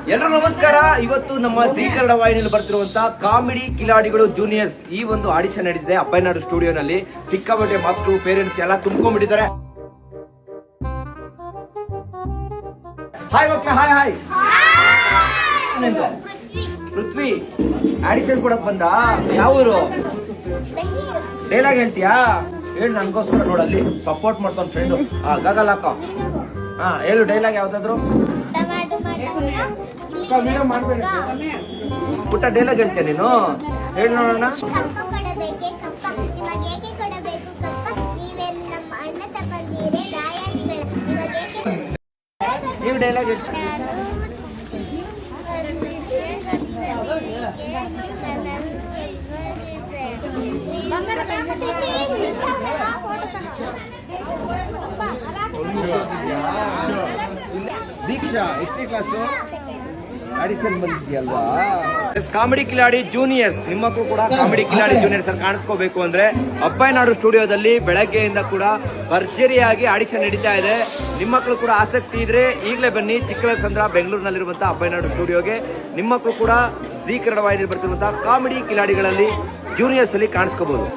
ಎಲ್ಲರೂ ನಮಸ್ಕಾರ. ಇವತ್ತು ನಮ್ಮ ಜೀ ಕನ್ನಡ ವಾಹಿನಿಯಲ್ಲಿ ಬರ್ತಿರುವಂತ ಕಾಮಿಡಿ ಕಿಲಾಡಿಗಳು ಜೂನಿಯರ್ಸ್ ಈ ಒಂದು ಆಡಿಷನ್ ನಡೆದಿದೆ ಅಪ್ಪಯ್ಯನಾಡು ಸ್ಟುಡಿಯೋನಲ್ಲಿ. ಸಿಕ್ಕಾಪಟ್ಟೆ ಮಕ್ಕಳು ಪೇರೆಂಟ್ಸ್ ಎಲ್ಲ ತುಂಬಿಕೊಂಡಿದ್ದಾರೆ. ಹಾಯ್ ಮಕ್ಕಳ, ಹಾಯ್ ಹಾಯ್. ಪೃಥ್ವಿ ಆಡಿಷನ್ ಕೊಡಕ್ ಬಂದ. ಯಾವ ಊರು? ಡೈಲಾಗ್ ಹೇಳ್ತೀಯಾ? ಹೇಳಿ, ನನ್ಗೋಸ್ಕರ ನೋಡಲ್ಲಿ ಸಪೋರ್ಟ್ ಮಾಡ್ತಾನ ಫ್ರೆಂಡು. ಗಗಲ್ ಹಾಕ. ಹೇಳು ಡೈಲಾಗ್ ಯಾವ್ದಾದ್ರು ಪುಟ್ಟ ಡೈಲಾಗ್ ಹೇಳ್ತೀಯ ನೀನು? ಹೇಳಿ ನೋಡೋಣ. ನೀವು ಡೈಲಾಗ್ ಹೇಳ್ತೀಯ? ದೀಕ್ಷಾ ಎಷ್ಟನೇ class? Audition ಬಂದಿದ್ಯಲ್ವಾ? Comedy Kiladi juniors. ನಿಮ್ಮ ಮಕ್ಕಳು ಕೂಡ ಕಾಮಿಡಿ ಕಿಲಾಡಿ ಜೂನಿಯರ್ಸ್ ಅಲ್ಲಿ ಕಾಣಿಸ್ಕೋಬೇಕು ಅಂದ್ರೆ ಅಪ್ಪಯ್ಯನಾಡು ಸ್ಟುಡಿಯೋದಲ್ಲಿ ಬೆಳಗ್ಗೆಯಿಂದ ಕೂಡ ಭರ್ಜರಿಯಾಗಿ ಆಡಿಷನ್ ನಡೀತಾ ಇದೆ. ನಿಮ್ಮ ಮಕ್ಕಳು ಕೂಡ ಆಸಕ್ತಿ ಇದ್ರೆ ಈಗಲೇ ಬನ್ನಿ ಚಿಕ್ಕಲಸಂದ್ರ ಬೆಂಗಳೂರಿನಲ್ಲಿರುವಂತಹ ಅಪ್ಪಯ್ಯನಾಡು ಸ್ಟುಡಿಯೋಗೆ. ನಿಮ್ಮ ಮಕ್ಕಳು ಕೂಡ ಜೀ ಕನ್ನಡ ವಾಹಿನಿಯಲ್ಲಿ ಬರ್ತಿರುವಂತಹ ಕಾಮಿಡಿ ಕಿಲಾಡಿಗಳಲ್ಲಿ ಜೂನಿಯರ್ಸ್ ಅಲ್ಲಿ ಕಾಣಿಸ್ಕೋಬಹುದು.